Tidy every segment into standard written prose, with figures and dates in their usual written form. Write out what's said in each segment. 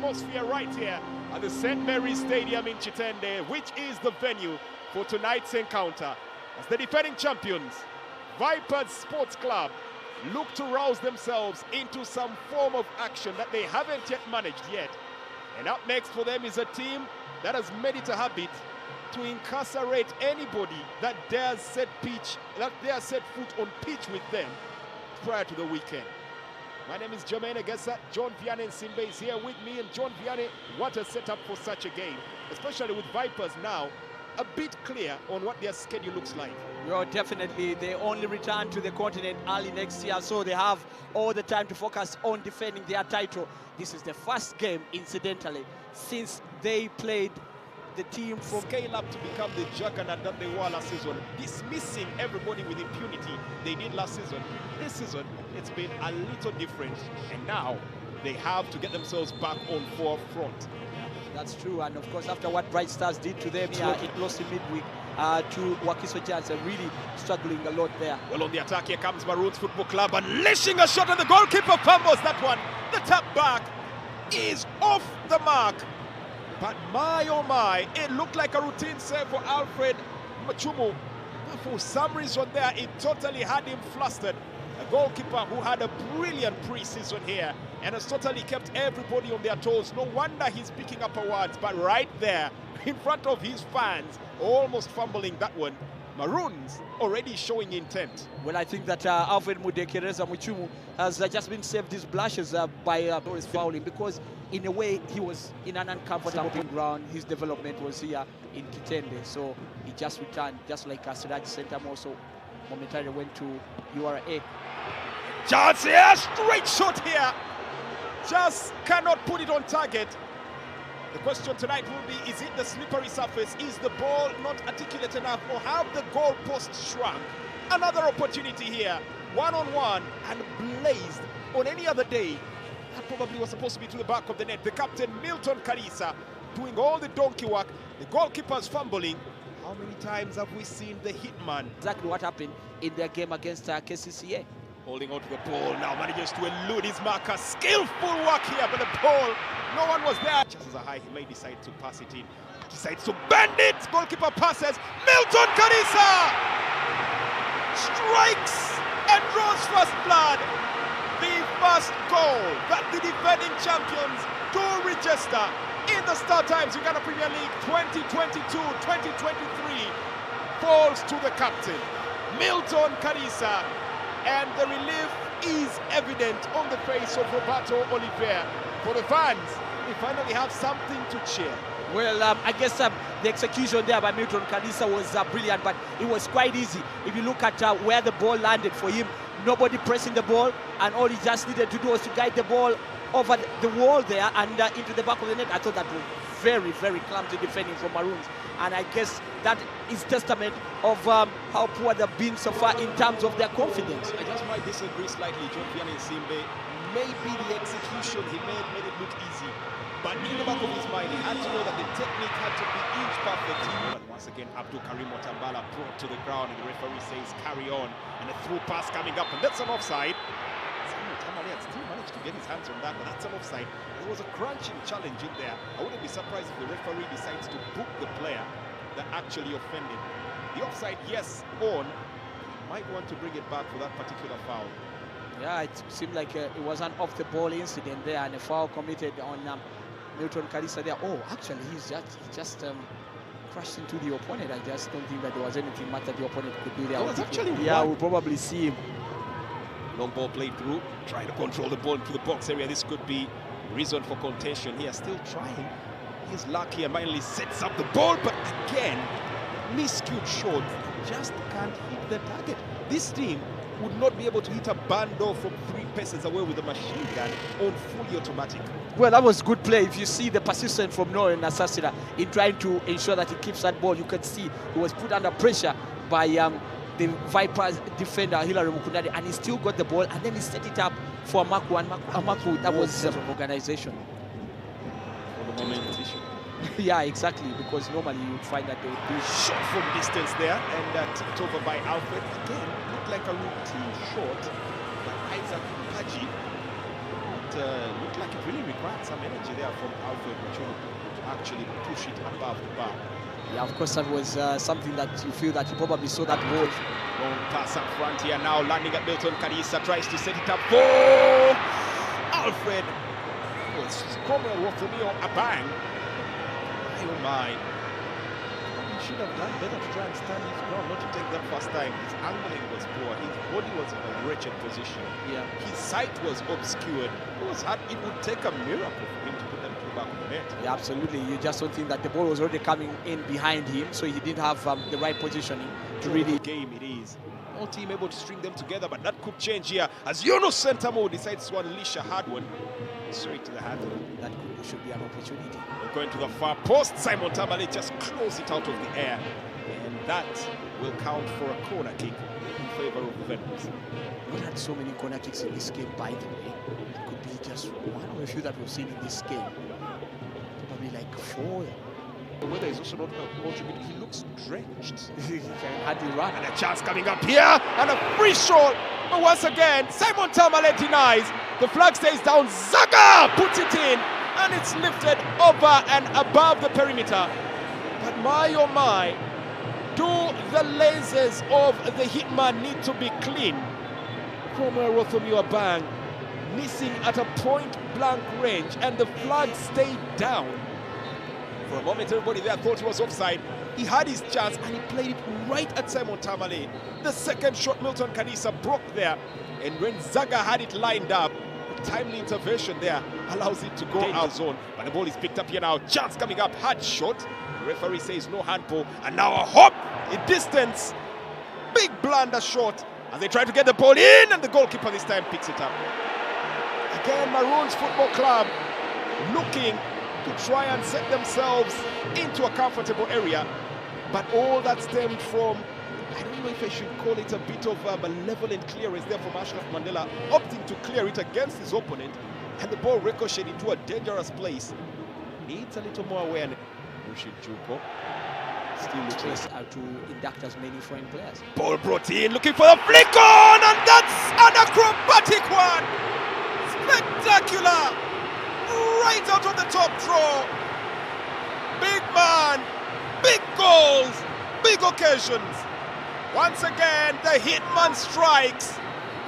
atmosphere right here at the St. Mary's Stadium in Chitende, which is the venue for tonight's encounter. As the defending champions, Vipers Sports Club, look to rouse themselves into some form of action that they haven't yet managed yet. And up next for them is a team that has made it a habit to incarcerate anybody that dares set foot on pitch with them prior to the weekend. My name is Jermaine Agesa. John Vianney Simbe is here with me. And John Vianney, what a setup for such a game, especially with Vipers now a bit clear on what their schedule looks like. Well, definitely. They only return to the continent early next year, so they have all the time to focus on defending their title. This is the first game, incidentally, since they played the team from scale up to become the juggernaut that they were last season, dismissing everybody with impunity they did last season. This season, it's been a little different, and now they have to get themselves back on forefront. That's true, and of course, after what Bright Stars did to them, it lost in midweek to Wakiso Giants, and really struggling a lot there. Well, on the attack, here comes Maroons Football Club, unleashing a shot, and the goalkeeper fumbles that one. The tap back is off the mark. But my, oh my, it looked like a routine save for Alfred Machumu. But for some reason there, it totally had him flustered. A goalkeeper who had a brilliant pre-season here and has totally kept everybody on their toes. No wonder he's picking up awards, but right there, in front of his fans, almost fumbling that one. Maroons already showing intent. Well, I think that Alfred Mudekereza Muchumu has just been saved his blushes by Boris fouling, because in a way he was in an uncomfortable ground. His development was here in Kitende, so he just returned, just like Siraj Center also momentarily went to URA. Chance here, straight shot here. Just cannot put it on target. The question tonight will be, is it the slippery surface? Is the ball not articulate enough, or have the goalposts shrunk? Another opportunity here, one-on-one, and blazed on any other day. That probably was supposed to be to the back of the net. The captain, Milton Karisa, doing all the donkey work. The goalkeeper's fumbling. How many times have we seen the hitman? Exactly what happened in their game against KCCA. Holding on to the ball, now manages to elude his marker. Skillful work here, but the ball, no one was there. Chances are high, he may decide to pass it in. Decides to bend it. Goalkeeper passes. Milton Karisa strikes and draws first blood. The first goal that the defending champions do register in the Star Times Uganda Premier League 2022-2023 falls to the captain, Milton Karisa. And the relief is evident on the face of Roberto Oliveira. For the fans, they finally have something to cheer. Well, I guess the execution there by Milton Karisa was brilliant, but it was quite easy. If you look at where the ball landed for him, nobody pressing the ball, and all he just needed to do was to guide the ball over the wall there and into the back of the net. I thought that was very, very clumsy defending from Maroons. And I guess that is testament of how poor they've been so far in terms of their confidence. I just might disagree slightly, John Vianney Simbe. Maybe the execution he made it look easy. But in the back of his mind, he had to know that the technique had to be inch perfect. But once again, Abdul Karim Otambala brought to the ground, and the referee says carry on. And a through pass coming up, and that's an offside. Still managed to get his hands on that, but that's an offside. There was a crunching challenge in there. I wouldn't be surprised if the referee decides to book the player that actually offended. The offside, yes, on. He might want to bring it back for that particular foul. Yeah, it seemed like it was an off-the-ball incident there, and a foul committed on Milton Karisa there. Oh, actually, he just crashed into the opponent. I just don't think that there was anything much that the opponent could do there. We'll probably see him. Long ball played through, trying to control the ball into the box area. This could be reason for contention here. Still trying. He's lucky and finally sets up the ball, but again, miscued shot. Just can't hit the target. This team would not be able to hit a bando from 3 paces away with a machine gun on fully automatic. Well, that was good play. If you see the persistence from Noel Nasasira in trying to ensure that he keeps that ball, you can see he was put under pressure by the Vipers defender Hilary Mukundadi, and he still got the ball, and then he set it up for Amaku, and Amaku, that was organization. For the moment, yeah, exactly, because normally you would find that they would be shot from distance there, and tipped over by Alfred. Again, looked like a routine shot by Isaac Paji. looked like it really required some energy there from Alfred Machuno to actually push it above the bar. Yeah, of course, that was something that you feel that he probably saw that ball. Long pass up front here now, landing at Milton Kadisa, tries to set it up for Alfred. Was Cromwell Rothomio a bang? Oh my. He should have done better to try and stand his ground, not to take that first time. His angling was poor, his body was in a wretched position. Yeah. His sight was obscured. It would take a miracle for him to put them two back on the net. Yeah, absolutely. You just don't think that the ball was already coming in behind him, so he didn't have the right positioning to really. Game it is. No team able to string them together, but that could change here as Yunus Sentamo decides to unleash a hard one straight to the handle. That should be an opportunity. We're going to the far post. Simon Tamale just close it out of the air, and that will count for a corner kick in favor of the Venom's. We've had so many corner kicks in this game, by the way. It could be just one or a few that we've seen in this game. Probably like 4. The weather is also not contributing. He looks drenched. He can hardly run. And a chance coming up here, and a free shot. But once again, Simon Tamale denies. The flag stays down. Zaga puts it in, and it's lifted over and above the perimeter. But my oh my, do the lenses of the hitman need to be clean? Cromwell Rothomio bang, missing at a point-blank range, and the flag stayed down. For a moment, everybody there thought he was offside. He had his chance, and he played it right at Simon Tamale. The second shot, Milton Kadisa broke there, and when Zaga had it lined up, a timely intervention there allows it to go out of zone. But the ball is picked up here now. Chance coming up, hard shot. The referee says no handball, and now a hop in distance. Big blunder shot as they try to get the ball in, and the goalkeeper this time picks it up. Again, Maroons Football Club looking to try and set themselves into a comfortable area, but all that stemmed from, I don't know if I should call it a bit of a malevolent clearance there from Ashraf Mandela, opting to clear it against his opponent, and the ball ricocheted into a dangerous place. Needs a little more awareness. Rushid Juko still looking to induct as many foreign players. Ball brought in, looking for the flick on, and that's an acrobatic one. Spectacular. Right out of the top draw. Big man, big goals, big occasions. Once again, the hitman strikes.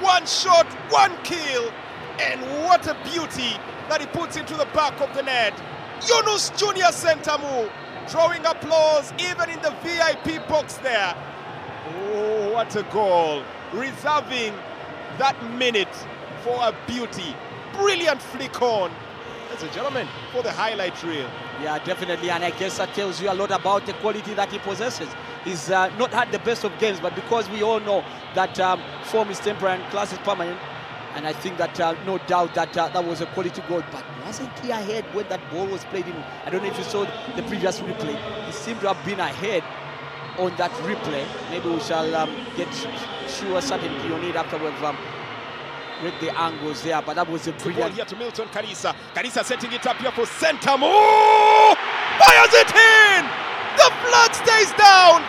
One shot, one kill. And what a beauty that he puts into the back of the net. Yunus Junior Sentamu drawing applause even in the VIP box there. Oh, what a goal. Reserving that minute for a beauty. Brilliant flick on. Ladies and gentlemen, for the highlight reel. Yeah, definitely, and I guess that tells you a lot about the quality that he possesses. He's not had the best of games, but because we all know that form is temporary and class is permanent, and I think that no doubt that that was a quality goal. But wasn't he ahead when that ball was played in? I don't know if you saw the previous replay. He seemed to have been ahead on that replay. Maybe we shall get sure certainty on it after we've read the angles there, but that was a brilliant. Ball here to Milton Kadisa. Kadisa setting it up here for Sentamu. Fires it in. The flag stays down.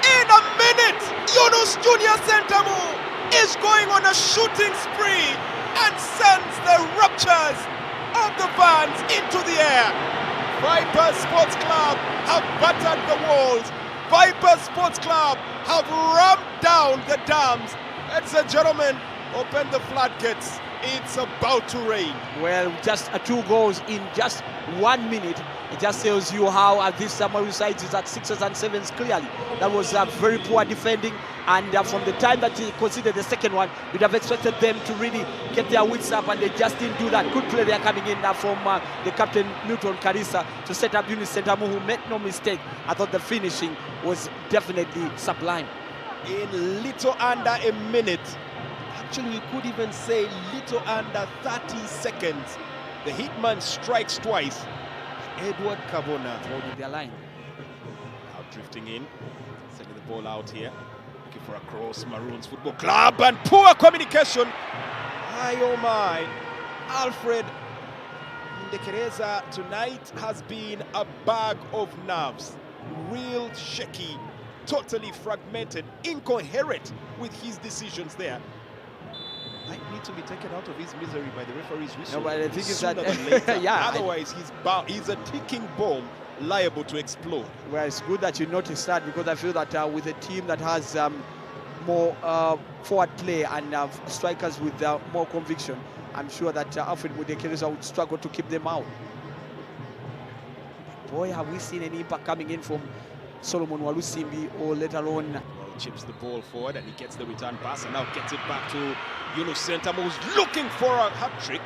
In a minute, Yunus Junior Sentamu is going on a shooting spree and sends the ruptures of the vans into the air. Vipers Sports Club have battered the walls. Vipers Sports Club have rammed down the dams. Ladies and gentlemen, open the floodgates. It's about to rain. Well, just 2 goals in just 1 minute. It just tells you how this Maroons side is at 6s and 7s clearly. That was very poor defending, and from the time that he conceded the second one, you'd have expected them to really get their wits up, and they just didn't do that. Good play there coming in from the captain Milton Kadisa to set up Yunus Sentamu, who made no mistake. I thought the finishing was definitely sublime. In little under a minute, actually we could even say little under 30 seconds, the hitman strikes twice. Edward Cavona holding their line. Now drifting in, sending the ball out here, looking for a cross. Maroons Football Club, and poor communication. My oh my, Alfred Ndekereza tonight has been a bag of nerves. Real shaky, totally fragmented, incoherent with his decisions there. might need to be taken out of his misery by the referee's whistle. No, but the thing is sooner that than later. yeah, Otherwise, he's a ticking bomb liable to explode. Well, it's good that you noticed that, because I feel that with a team that has more forward play and strikers with more conviction, I'm sure that Alfred Mudekereza would struggle to keep them out. Boy, have we seen any impact coming in from Solomon Walusimbi, or let alone... Well, chips the ball forward and he gets the return pass and now gets it back to Yunus Sentamu, who's looking for a hat-trick.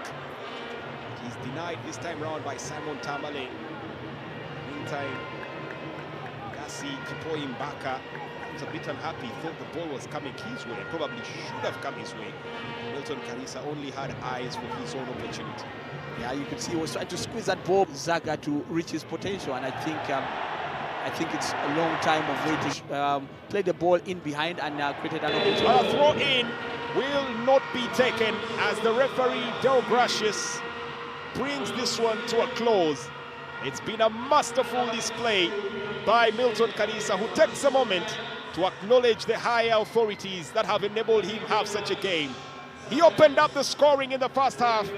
He's denied this time round by Simon Tamale. Meantime, Gassi Kipoi Mbaka was a bit unhappy, thought the ball was coming his way, probably should have come his way. Milton Kalisa only had eyes for his own opportunity. Yeah, you could see he was trying to squeeze that ball, Zaga, to reach his potential, and I think it's a long time of waiting to play the ball in behind and created an opportunity. A throw in will not be taken as the referee, Del Gracious, brings this one to a close. It's been a masterful display by Milton Kalisa, who takes a moment to acknowledge the higher authorities that have enabled him have such a game. He opened up the scoring in the first half,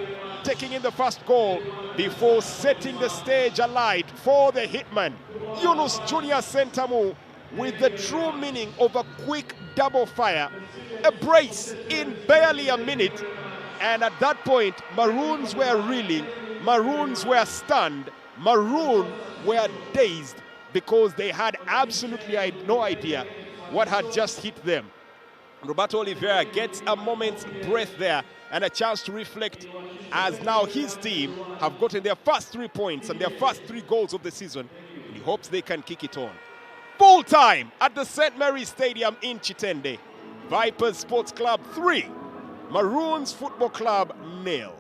taking in the first goal before setting the stage alight for the hitman, Yunus Junior Sentamu, with the true meaning of a quick double fire, a brace in barely a minute, and at that point, Maroons were reeling, Maroons were stunned, Maroons were dazed, because they had absolutely no idea what had just hit them. Roberto Oliveira gets a moment's breath there and a chance to reflect, as now his team have gotten their first 3 points and their first 3 goals of the season, and he hopes they can kick it on. Full time at the St. Mary's Stadium in Chitende. Vipers Sports Club 3, Maroons Football Club 0.